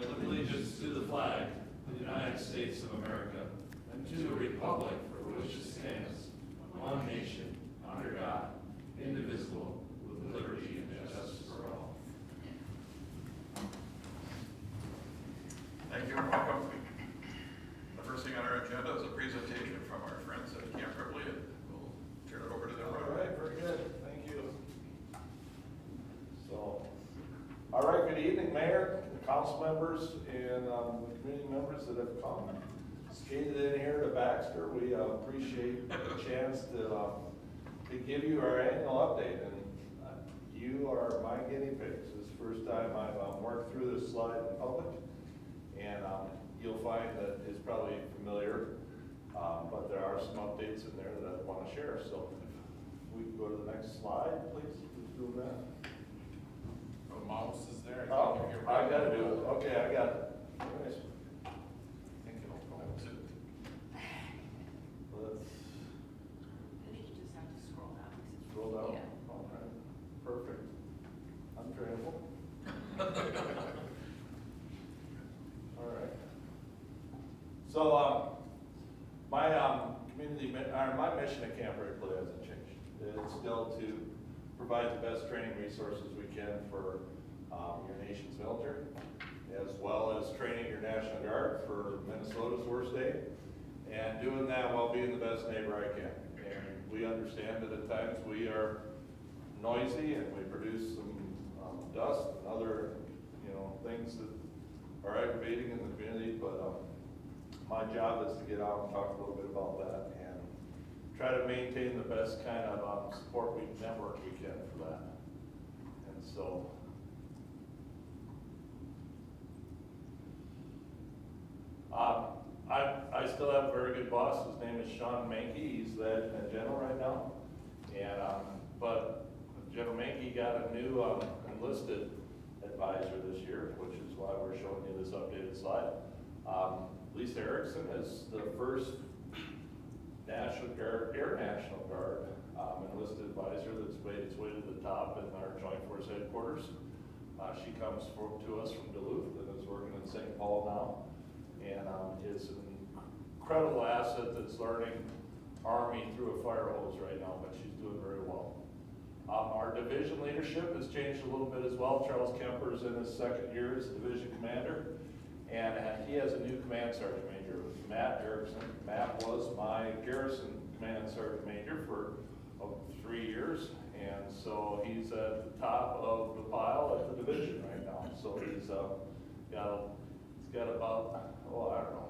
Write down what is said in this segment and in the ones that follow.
Allegiance to the flag of the United States of America and to the republic for which it stands, one nation, under God, indivisible, with liberty and justice for all. Thank you and welcome. The first thing on our agenda is a presentation from our friends at Camp Ripley, and we'll turn it over to them. All right, very good. Thank you. So, all right, good evening, Mayor, the council members, and the community members that have come skated in here to Baxter. We appreciate the chance to give you our annual update, and you are my guinea pigs. This is the first time I've worked through this slide in public, and you'll find that it's probably familiar, but there are some updates in there that I want to share. So if we can go to the next slide, please. Who's doing that? The mouse is there. Oh, I gotta do it. Okay, I got it. Nice. I think it'll go to. Let's I think you just have to scroll down. scroll down. Yeah. All right, perfect. Untrainable. All right. So, my my mission at Camp Ripley hasn't changed. It's still to provide the best training resources we can for your nation's military, as well as training your National Guard for Minnesota's worst day, and doing that while being the best neighbor I can. And we understand that at times we are noisy and we produce some dust and other, things that are aggravating in the community, but my job is to get out and talk a little bit about that and try to maintain the best kind of support network we can for that. And so, I still have a very good boss. His name is Sean Mankey. He's the adjutant general right now. And but General Mankey got a new enlisted advisor this year, which is why we're showing you this updated slide. Lisa Erickson is the first National Guard, Air National Guard enlisted advisor that's made its way to the top in our Joint Force headquarters. She comes to us from Duluth and is working in St. Paul now, and is an incredible asset that's learning Army through a fire hose right now, but she's doing very well. Our division leadership has changed a little bit as well. Charles Kemper is in his second year as division commander, and he has a new command sergeant major, Matt Erickson. Matt was my garrison command sergeant major for 3 years, and so he's at the top of the pile at the division right now. So he's got about, I don't know,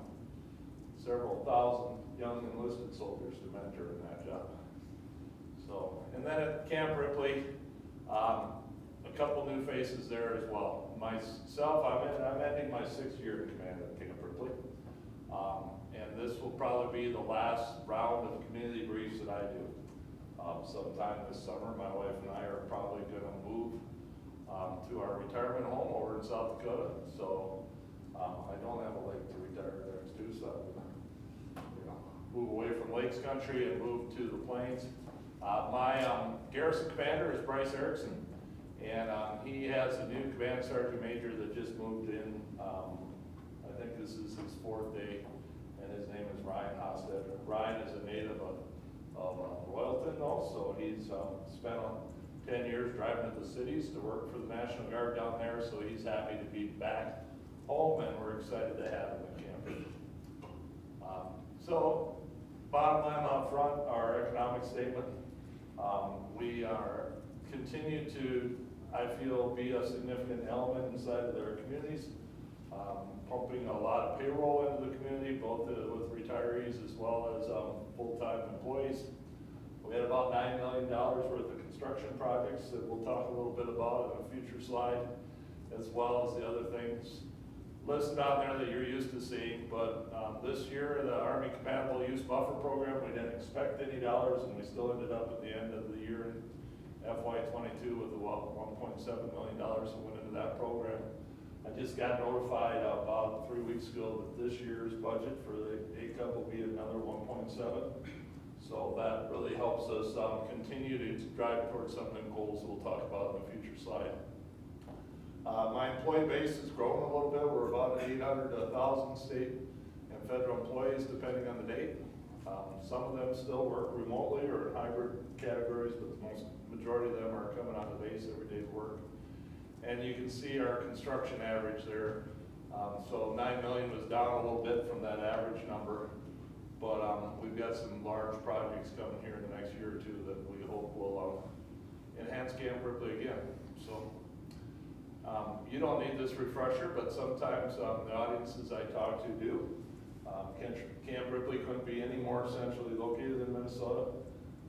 several thousand young enlisted soldiers to mentor in that job. So, and then at Camp Ripley, a couple new faces there as well. Myself, I'm ending my 6th year in command at Camp Ripley. And this will probably be the last round of community briefs that I do. Sometime this summer, my wife and I are probably gonna move to our retirement home over in South Dakota. So, I don't have a lake to retire next to, so I'm gonna, move away from Lakes Country and move to the Plains. My garrison commander is Bryce Erickson, and he has a new command sergeant major that just moved in. I think this is his 4th day, and his name is Ryan Hostetler. Ryan is a native of Royalton, though, so he's spent 10 years driving to the cities to work for the National Guard down there, so he's happy to be back home, and we're excited to have him at camp. So, bottom line up front, our economic statement. We are continue to, I feel, be a significant element inside of their communities, pumping a lot of payroll into the community, both with retirees as well as full-time employees. We had about $9 million worth of construction projects that we'll talk a little bit about in a future slide, as well as the other things listed on there that you're used to seeing. But this year, the Army Compatible Use Buffer Program, we didn't expect any dollars, and we still ended up at the end of the year in FY22 with about $1.7 million that went into that program. I just got notified about 3 weeks ago that this year's budget for the ACUP will be another 1.7. So that really helps us continue to drive towards some of the goals that we'll talk about in a future slide. My employee base has grown a little bit. We're about 800 to 1,000 state and federal employees, depending on the date. Some of them still work remotely or in hybrid categories, but the majority of them are coming on the base every day to work. And you can see our construction average there. So 9 million was down a little bit from that average number, but we've got some large projects coming here in the next year or two that we hope will enhance Camp Ripley again. So you don't need this refresher, but sometimes the audiences I talk to do. Camp Ripley couldn't be any more centrally located in Minnesota.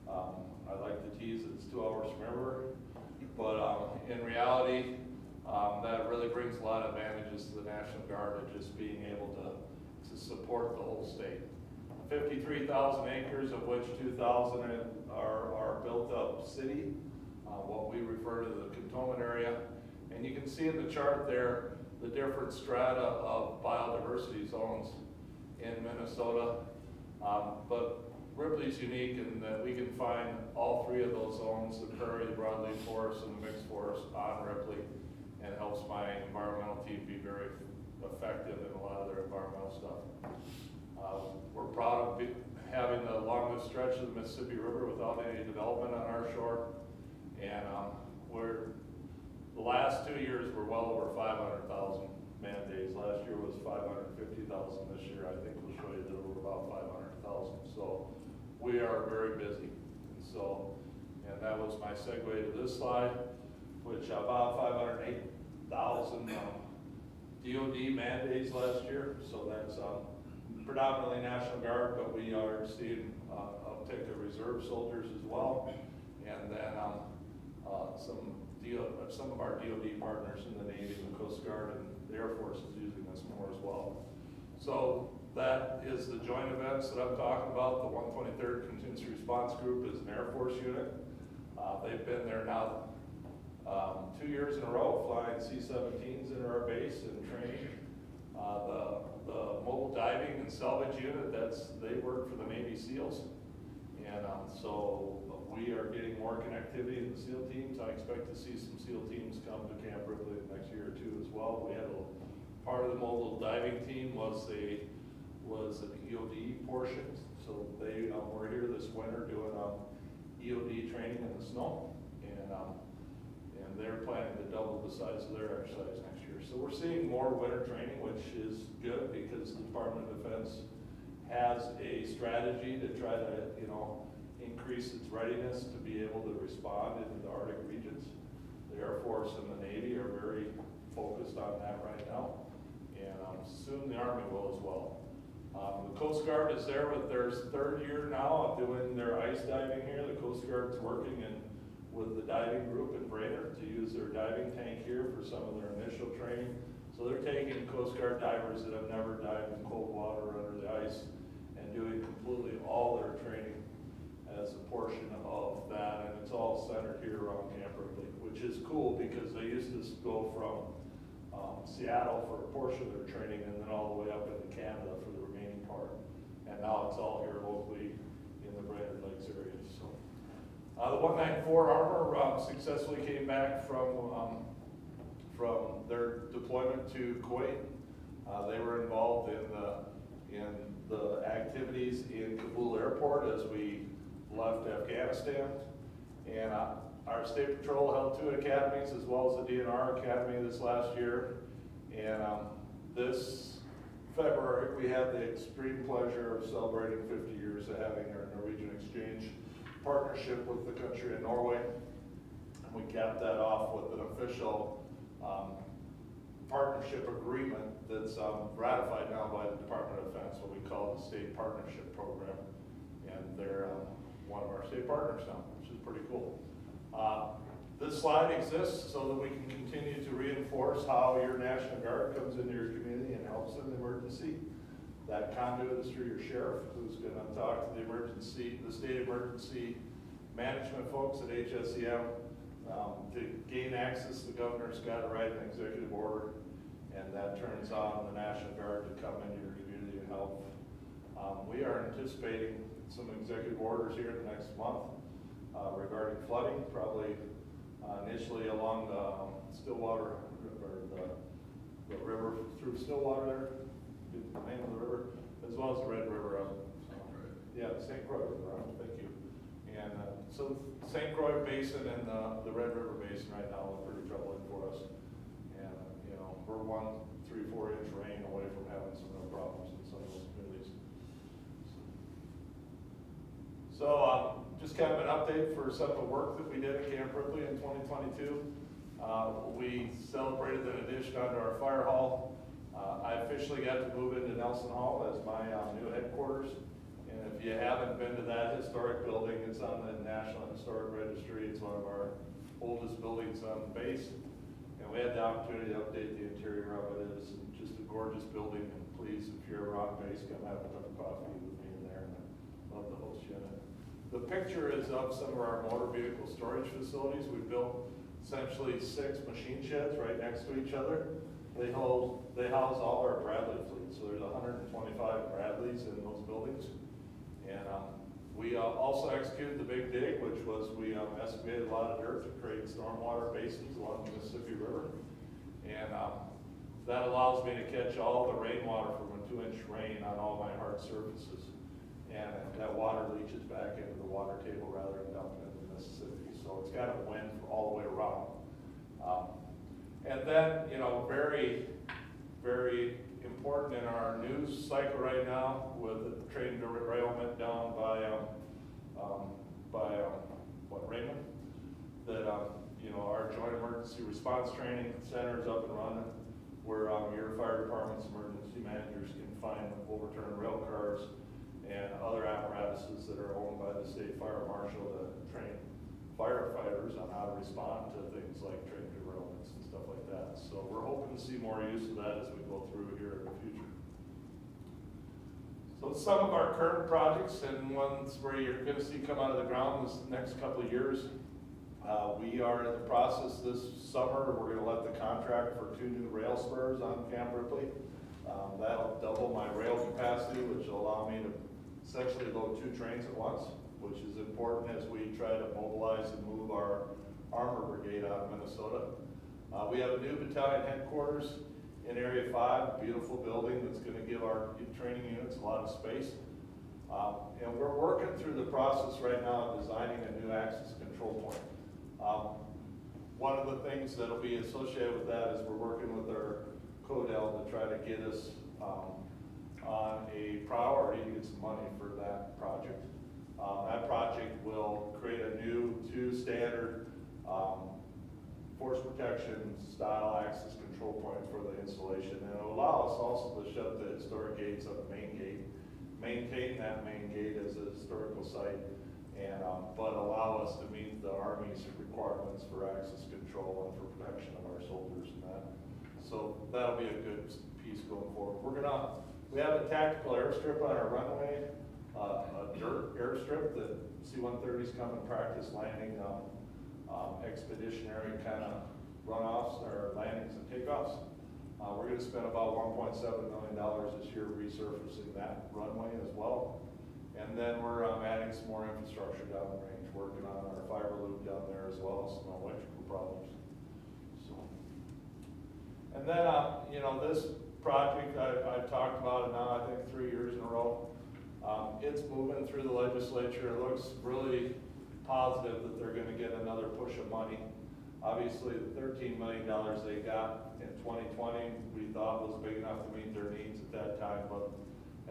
I like to tease it's 2 hours from everywhere, but in reality, that really brings a lot of advantages to the National Guard of just being able to support the whole state. 53,000 acres, of which 2,000 are built up city, what we refer to the cantonment area. And you can see in the chart there the different strata of biodiversity zones in Minnesota. But Ripley's unique in that we can find all 3 of those zones, the prairie, the broadleaf forest, and the mixed forest on Ripley, and helps my environmental team be very effective in a lot of their environmental stuff. We're proud of having the longest stretch of the Mississippi River without any development on our shore. And the last 2 years were well over 500,000 man days. Last year was 550,000. This year I think we'll show you that we're about 500,000. So we are very busy. And that was my segue to this slide, which about 508,000 DOD mandates last year. So that's predominantly National Guard, but we are seeing uptick of reserve soldiers as well. And then some of our DOD partners in the Navy, the Coast Guard, and the Air Force is using this more as well. So that is the joint events that I'm talking about. The 123rd Contingency Response Group is an Air Force unit. They've been there now 2 years in a row, flying C-17s into our base and training. The mobile diving and salvage unit, they work for the Navy SEALs. And so we are getting more connectivity in the SEAL teams. I expect to see some SEAL teams come to Camp Ripley next year or two as well. We had part of the mobile diving team was an EOD portion. So they were here this winter doing EOD training in the snow. And they're planning to double the size of their exercise next year. So we're seeing more winter training, which is good because the Department of Defense has a strategy to try to, increase its readiness to be able to respond in the Arctic regions. The Air Force and the Navy are very focused on that right now, and soon the Army will as well. The Coast Guard is there with their 3rd year now of doing their ice diving here. The Coast Guard's working with the diving group in Brainerd to use their diving tank here for some of their initial training. So they're taking Coast Guard divers that have never dived in cold water under the ice and doing completely all their training as a portion of that, and it's all centered here around Camp Ripley, which is cool because they used to go from Seattle for a portion of their training and then all the way up into Canada for the remaining part. And now it's all here locally in the Brainerd Lakes area. So the 194 Armor successfully came back from their deployment to Kuwait. They were involved in the activities in Kabul Airport as we left Afghanistan. And our State Patrol held 2 academies as well as the DNR Academy this last year. And this February, we had the extreme pleasure of celebrating 50 years of having our Norwegian exchange partnership with the country of Norway. And we capped that off with an official partnership agreement that's ratified now by the Department of Defense, what we call the State Partnership Program. And they're one of our state partners now, which is pretty cool. This slide exists so that we can continue to reinforce how your National Guard comes into your community and helps in the emergency. That conduit is through your sheriff, who's going to talk to the state emergency management folks at HSEM. To gain access, the governor's got to write an executive order, and that turns on the National Guard to come into your community and help. We are anticipating some executive orders here in the next month regarding flooding, probably initially along the Stillwater, or the Stillwater there, the name of the river, as well as the Red River. Yeah, the St. Croix River, thank you. And so St. Croix Basin and the Red River Basin right now are pretty troubling for us. And, you know, we're 1, 3, 4 inch rain away from having some real problems in some of those communities. So just kind of an update for some of the work that we did at Camp Ripley in 2022. We celebrated an addition onto our fire hall. I officially got to move into Nelson Hall as my new headquarters. And if you haven't been to that historic building, it's on the National Historic Registry. It's one of our oldest buildings on base. And we had the opportunity to update the interior of it. It's just a gorgeous building. And please, if you're ever on base, come have a cup of coffee with me in there. And I'd love to host you in it. The picture is of some of our motor vehicle storage facilities. We built essentially 6 machine sheds right next to each other. They house all our Bradley fleet. So there's 125 Bradleys in those buildings. And we also executed the big dig, which was we excavated a lot of dirt to create stormwater basins along the Mississippi River. And that allows me to catch all the rainwater from a 2-inch rain on all my hard surfaces. And that water leaches back into the water table rather than dumping into the Mississippi. So it's got a wind all the way around. And then, you know, very, very important in our news cycle right now with the train derailment down by Raymond, that, you know, our Joint Emergency Response Training Center is up and running, where your fire department's emergency managers can find overturned rail cars and other apparatuses that are owned by the state fire marshal to train firefighters on how to respond to things like train derailments and stuff like that. So we're hoping to see more use of that as we go through here in the future. So some of our current projects and ones where you're going to see come out of the ground this next couple of years, we are in the process this summer. We're going to let the contract for 2 new rail spurs on Camp Ripley. That'll double my rail capacity, which will allow me to essentially load 2 trains at once, which is important as we try to mobilize and move our armor brigade out of Minnesota. We have a new battalion headquarters in Area 5, beautiful building that's going to give our training units a lot of space. And we're working through the process right now of designing a new access control point. One of the things that'll be associated with that is we're working with our CODEL to try to get us on a priority to get some money for that project. That project will create a new 2 standard force protection style access control point for the installation. And it will allow us also to shut the historic gates on the main gate, maintain that main gate as a historical site, and but allow us to meet the Army's requirements for access control and for protection of our soldiers and that. So that'll be a good piece going forward. We have a tactical airstrip on our runway, a dirt airstrip that C-130s come and practice landing expeditionary kind of runoffs or landings and takeoffs. We're going to spend about $1.7 million this year resurfacing that runway as well. And then we're adding some more infrastructure down the range, working on our fiber loop down there as well as some electrical problems. So, and then, you know, this project, I've talked about it now, I think 3 years in a row. It's moving through the legislature. It looks really positive that they're going to get another push of money. Obviously, the $13 million they got in 2020, we thought was big enough to meet their needs at that time, but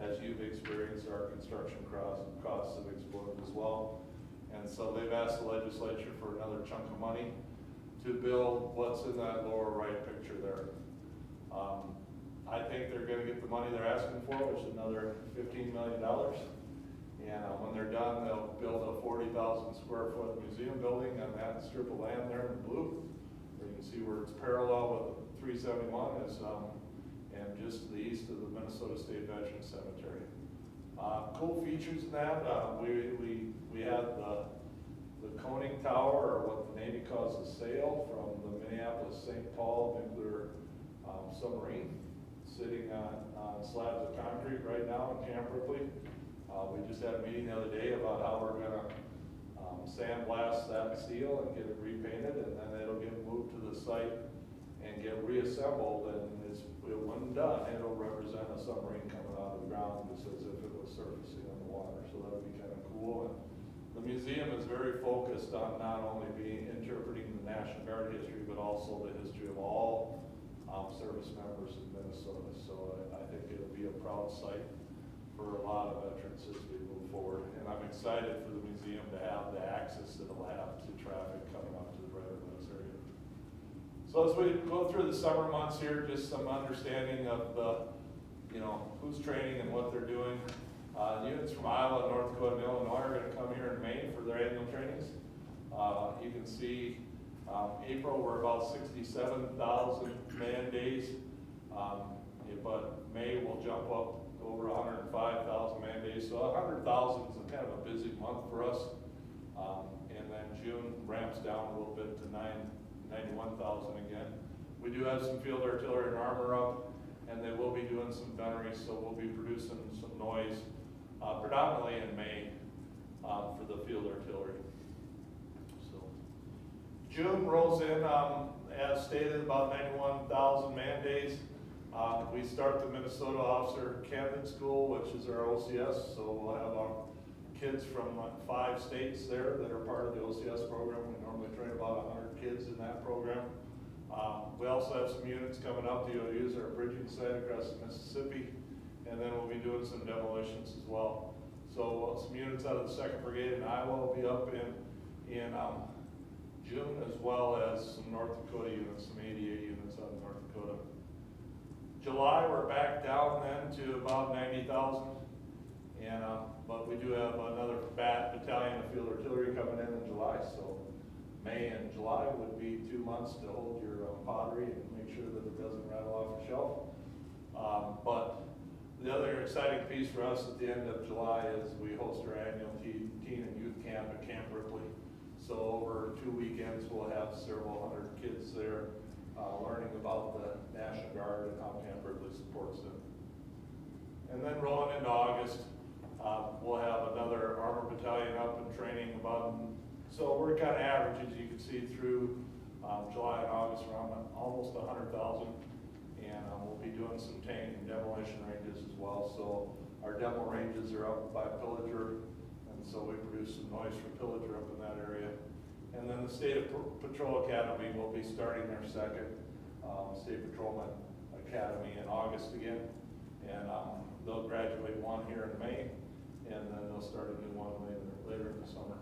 as you've experienced, our construction costs have exploded as well. And so they've asked the legislature for another chunk of money to build what's in that lower right picture there. I think they're going to get the money they're asking for, which is another $15 million. And when they're done, they'll build a 40,000 square foot museum building on that strip of land there in the blue. You can see where it's parallel with 371 is, and just to the east of the Minnesota State Veterans Cemetery. Cool features in that, we had the coning tower, or what the Navy calls the sail, from the Minneapolis-St. Paul nuclear submarine, sitting on slabs of concrete right now in Camp Ripley. We just had a meeting the other day about how we're going to sandblast that steel and get it repainted, and then it'll get moved to the site and get reassembled. And when and done, it'll represent a submarine coming out of the ground, just as if it was surfacing on the water, so that'll be kind of cool. And the museum is very focused on not only interpreting the National Guard history, but also the history of all service members in Minnesota. So I think it'll be a proud sight for a lot of veterans as we move forward. And I'm excited for the museum to have the access it'll have to traffic coming up to the Red Woods area. So as we go through the summer months here, just some understanding of the, who's training and what they're doing. Units from Iowa, North Dakota, and Illinois are going to come here in May for their annual trainings. You can see April, we're about 67,000 man days, but May will jump up to over 105,000 man days. So 100,000 is a kind of a busy month for us. And then June ramps down a little bit to 91,000 again. We do have some field artillery and armor up, and they will be doing some gunnery, so we'll be producing some noise, predominantly in May for the field artillery. So June rolls in, as stated, about 91,000 man days. We start the Minnesota Officer Candidate School, which is our OCS, so we'll have our kids from 5 states there that are part of the OCS program. We normally train about 100 kids in that program. We also have some units coming up. The OUs are bridging site across the Mississippi, and then we'll be doing some demolitions as well. So some units out of the 2nd Brigade in Iowa will be up in June, as well as some North Dakota units, some 88 units out of North Dakota. July, we're back down then to about 90,000, and but we do have another battalion of field artillery coming in July. So May and July would be 2 months to hold your pottery and make sure that it doesn't rattle off the shelf. But the other exciting piece for us at the end of July is we host our annual teen and youth camp at Camp Ripley. So over 2 weekends, we'll have several hundred kids there learning about the National Guard and how Camp Ripley supports them. And then rolling into August, we'll have another armor battalion up and training about, so we're kind of average, as you can see, through July and August, around almost 100,000. And we'll be doing some tank and demolition ranges as well. So our demo ranges are up by Pillager, and so we produce some noise for Pillager up in that area. And then the State Patrol Academy will be starting their 2nd State Patrolman Academy in August again. And they'll graduate one here in May, and then they'll start a new one later in the summer.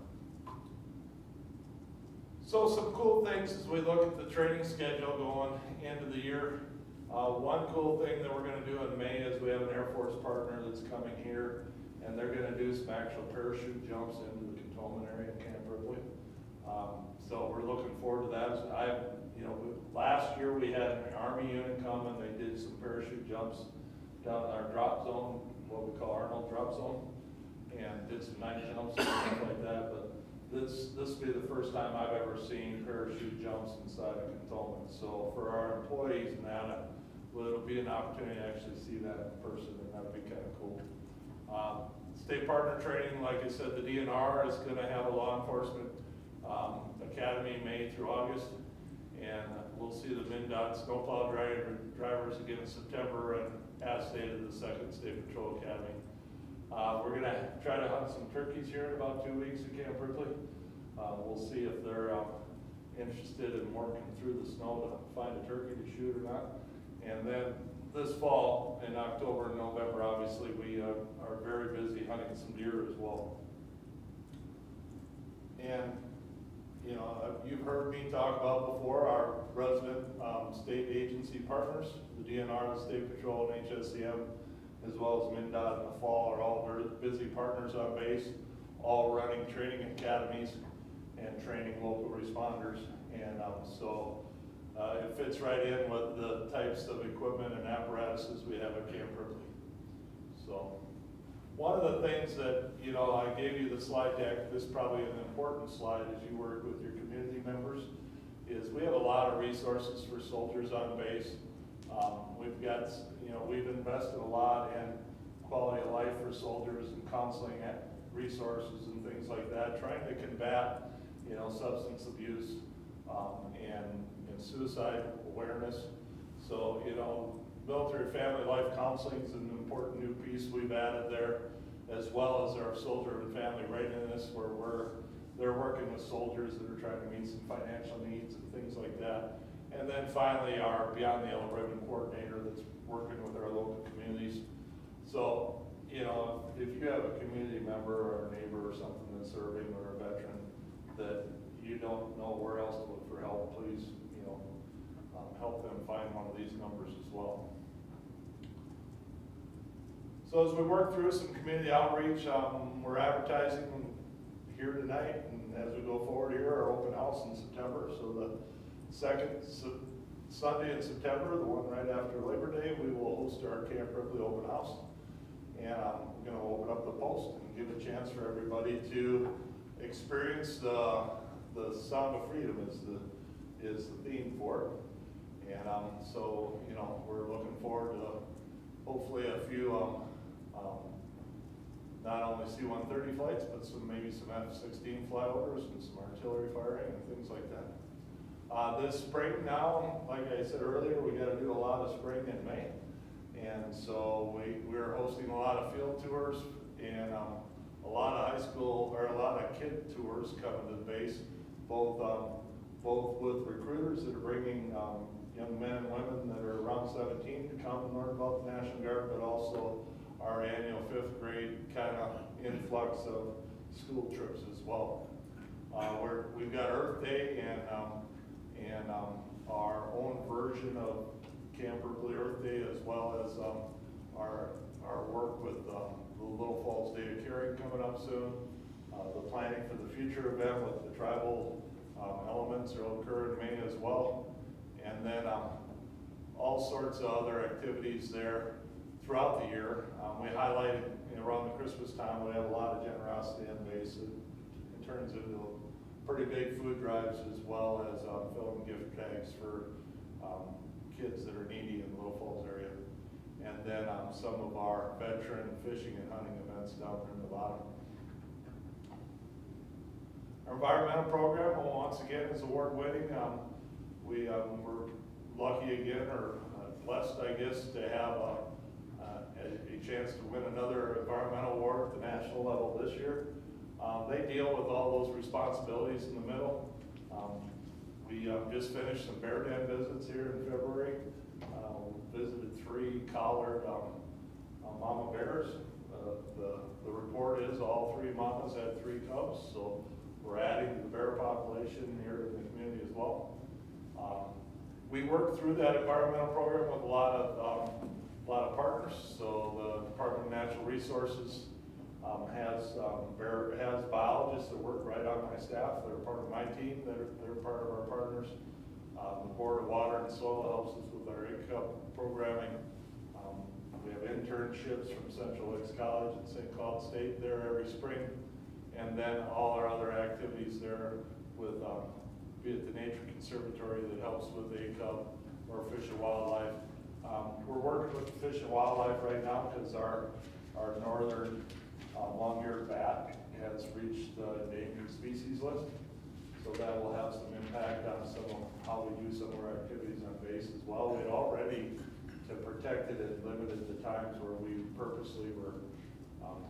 So some cool things as we look at the training schedule going into the year. One cool thing that we're going to do in May is we have an Air Force partner that's coming here, and they're going to do some actual parachute jumps into the cantonment area at Camp Ripley. So we're looking forward to that. Last year we had an Army unit come and they did some parachute jumps down in our drop zone, what we call Arnold drop zone, and did some nice jumps and stuff like that. But this will be the first time I've ever seen parachute jumps inside a cantonment. So for our employees and that, it'll be an opportunity to actually see that in person, and that'll be kind of cool. State partner training, like I said, the DNR is going to have a law enforcement academy May through August, and we'll see the MnDOT snowplow drivers again in September, and as stated, the 2nd State Patrol Academy. We're going to try to hunt some turkeys here in about 2 weeks at Camp Ripley. We'll see if they're interested in working through the snow to find a turkey to shoot or not. And then this fall, in October and November, obviously, we are very busy hunting some deer as well. And, you've heard me talk about before our resident state agency partners, the DNR, the State Patrol, and HSCM, as well as MnDOT in the fall, are all very busy partners on base, all running training academies and training local responders. And so it fits right in with the types of equipment and apparatuses we have at Camp Ripley. So one of the things that, I gave you the slide deck, this is probably an important slide as you work with your community members, is we have a lot of resources for soldiers on base. We've got, we've invested a lot in quality of life for soldiers and counseling resources and things like that, trying to combat, substance abuse and suicide awareness. So, Military Family Life Counseling is an important new piece we've added there, as well as our Soldier and Family Readiness, where they're working with soldiers that are trying to meet some financial needs and things like that. And then finally, our Beyond the Yellow Ribbon Coordinator that's working with our local communities. So, you know, if you have a community member or a neighbor or something that's serving or a veteran that you don't know where else to look for help, please, you know, help them find one of these numbers as well. So as we work through some community outreach, we're advertising here tonight, and as we go forward here, our open house in September. So the second Sunday in September, the one right after Labor Day, we will host our Camp Ripley open house. And I'm going to open up the post and give a chance for everybody to experience the sound of freedom is the theme for it. And so, you know, we're looking forward to hopefully a few not only C-130 flights, but maybe some F-16 flyovers and some artillery firing and things like that. This spring now, like I said earlier, we got to do a lot of spring in May. And so we're hosting a lot of field tours and a lot of high school, or a lot of kid tours coming to the base, both with recruiters that are bringing young men and women that are around 17 to come and learn about the National Guard, but also our annual 5th grade kind of influx of school trips as well. We've got Earth Day and our own version of Camp Ripley Earth Day, as well as our work with the Little Falls Day of Caring coming up soon. The planning for the future event with the tribal elements will occur in May as well. And then all sorts of other activities there throughout the year. We highlighted, you know, around the Christmas time, we have a lot of generosity on base. It turns into pretty big food drives, as well as filling gift bags for kids that are needy in the Little Falls area. And then some of our veteran fishing and hunting events down there in the bottom. Our environmental program, once again, is award-winning. We're lucky again, or blessed, I guess, to have a chance to win another environmental award at the national level this year. They deal with all those responsibilities in the middle. We just finished some bear den visits here in February. Visited 3 collared mama bears. The report is all 3 mamas had 3 cubs, so we're adding to the bear population here in the community as well. We worked through that environmental program with a lot of partners. So the Department of Natural Resources has biologists that work right on my staff. They're part of my team. They're part of our partners. The Board of Water and Soil helps us with our ICUP programming. We have internships from Central Lakes College and St. Cloud State there every spring. And then all our other activities there with, be it the Nature Conservatory that helps with ICUP or Fish and Wildlife. We're working with Fish and Wildlife right now because our northern long-eared bat has reached the endangered species list. So that will have some impact on some of how we do some of our activities on base as well. We'd already, to protect it, had limited the times where we purposely were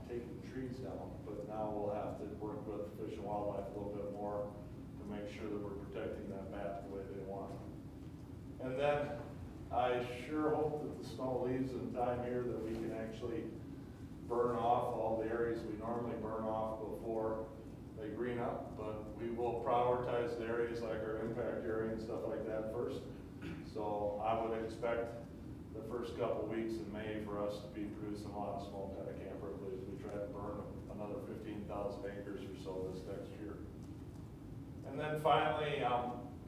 taking trees down. But now we'll have to work with Fish and Wildlife a little bit more to make sure that we're protecting that bat the way they want. And then I sure hope that the snow leaves in time here that we can actually burn off all the areas we normally burn off before they green up, but we will prioritize the areas like our impact area and stuff like that first. So I would expect the first couple weeks in May for us to be producing a lot of smoke out of Camp Ripley as we try to burn another 15,000 acres or so this next year. And then finally,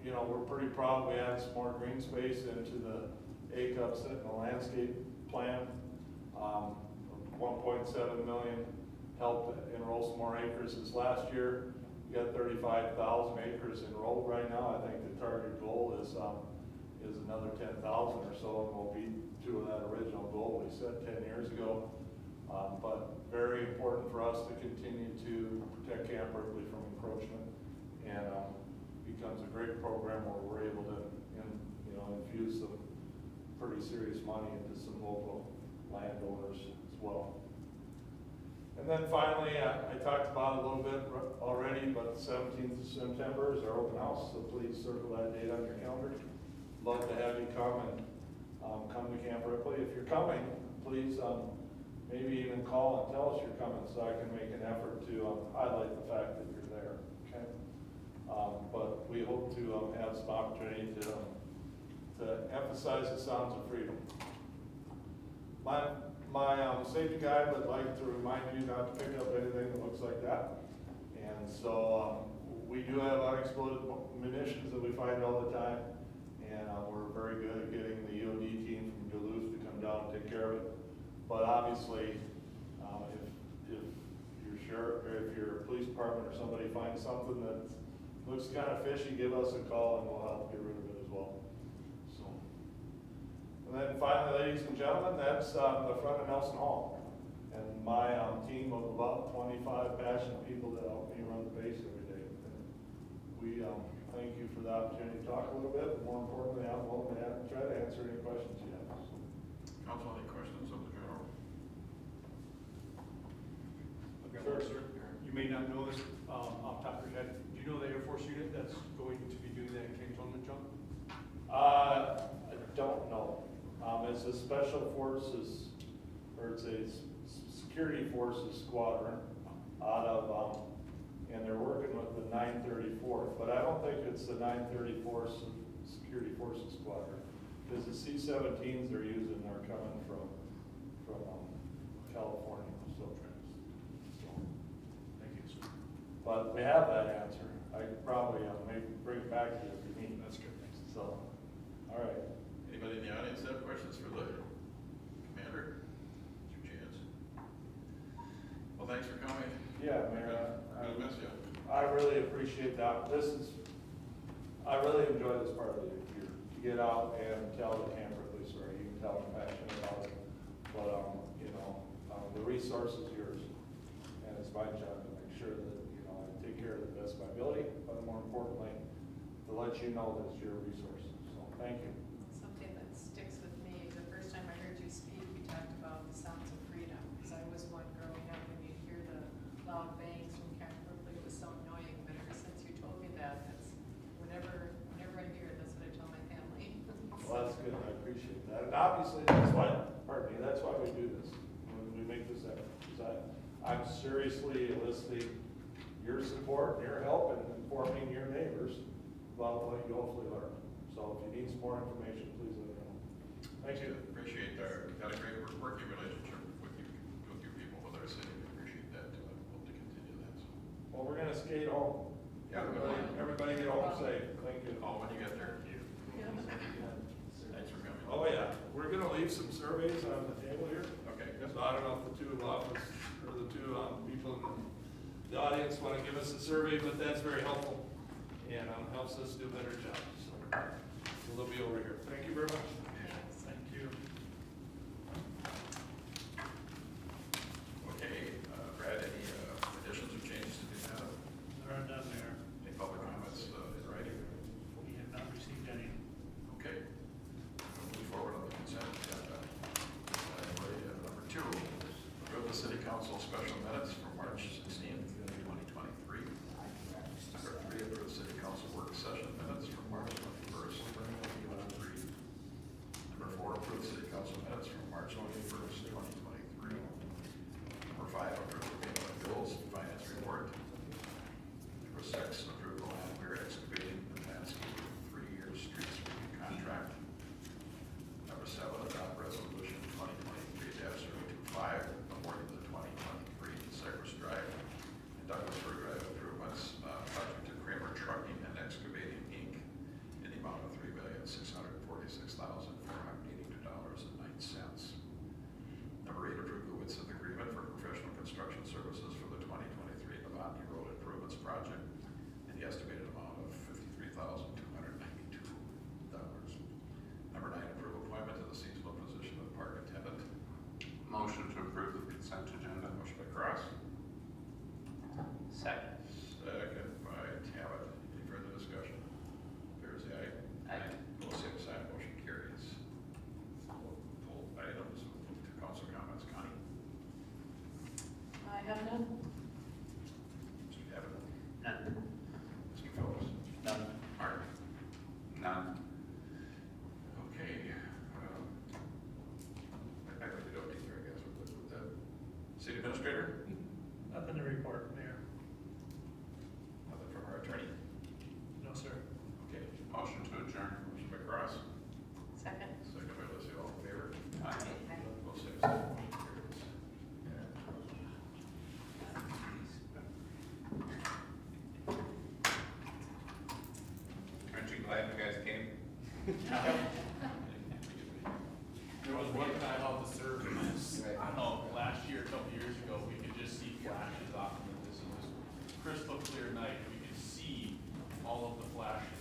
you know, we're pretty proud we added some more green space into the ACUP Sentinel landscape plan. 1.7 million helped enroll some more acres this last year. We got 35,000 acres enrolled right now. I think the target goal is another 10,000 or so, and we'll beat to that original goal we set 10 years ago. But very important for us to continue to protect Camp Ripley from encroachment, and becomes a great program where we're able to infuse pretty serious money into some local landowners as well. And then finally, I talked about it a little bit already, but the 17th of September is our open house, so please circle that date on your calendar. Love to have you come and come to Camp Ripley. If you're coming, please maybe even call and tell us you're coming so I can make an effort to highlight the fact that you're there, okay? But we hope to have some opportunity to emphasize the sounds of freedom. My safety guide would like to remind you not to pick up anything that looks like that. And so we do have unexploded munitions that we find all the time. And we're very good at getting the EOD team from Duluth to come down and take care of it. But obviously, if your sheriff, or if your police department or somebody finds something that looks kind of fishy, give us a call and we'll help get rid of it as well. So, and then finally, ladies and gentlemen, that's the front of Nelson Hall. And my team of about 25 passionate people that help me run the base every day. And we thank you for the opportunity to talk a little bit, but more importantly, I'm willing to try to answer any questions you have. Council, any questions of the general? Okay, well, sir, you may not know this off the top of your head. Do you know the Air Force unit that's going to be doing that cantonment jump? I don't know. It's a special forces, or it's a security forces squadron out of, and they're working with the 934th, but I don't think it's the 934th Security Forces Squadron, because the C-17s they're using are coming from California, so. Thank you, sir. But we have that answer. I could probably maybe bring it back to you if you need. That's good, thanks. So, all right. Anybody in the audience have questions for the commander? It's your chance. Well, thanks for coming. Yeah, Mayor. I'm gonna miss you. I really appreciate that. I really enjoy this part of the year, to get out and tell the Camp Ripley story. You can tell I'm passionate about it, but, the resource is yours. And it's my job to make sure that, I take care of the best of my ability, but more importantly, to let you know that it's your resource. So, thank you. Something that sticks with me, the first time I heard you speak, you talked about the sounds of freedom, because I was one growing up, when you'd hear the loud bangs from Camp Ripley, it was so annoying, but ever since you told me that, that's, whenever I hear it, that's what I tell my family. Well, that's good. I appreciate that. And obviously, that's why we do this. When we make this effort, because I'm seriously enlisting your support, your help, and informing your neighbors about what you hopefully learn. So if you need some more information, please let me know. Thank you. Appreciate that. We've got a great working relationship with you people, with our city. We appreciate that. Hope to continue that. So. Well, we're gonna skate home. Yeah, Everybody get home safe. Thank you. Oh, when you get there. Thanks for coming. Oh, yeah. We're gonna leave some surveys on the table here. Okay. So I don't know if the two office, or the two people in the audience want to give us a survey, but that's very helpful and helps us do a better job. So they'll be over here. Thank you very much. Thank you. Okay, Brad, any additions or changes to the agenda? There are none there. Any public comments in writing? We have not received any. Okay. We'll move forward on the consent agenda. Number 2, approve the city council special minutes from March 16th, 2023. Number 3, approve the city council work session minutes from March 21st, 2023. Administrator? Nothing to report, Mayor. Nothing from our attorney? No, sir. Okay, motion to adjourn, motion by Cross, Second. second by Lissie, all in favor? Aye. Aye. Both same sign, motion carries. Aren't you glad you guys came? There was one time out the service, I don't know, last year, a couple years ago, we could just see flashes off of this, and this crystal clear night, we could see all of the flashes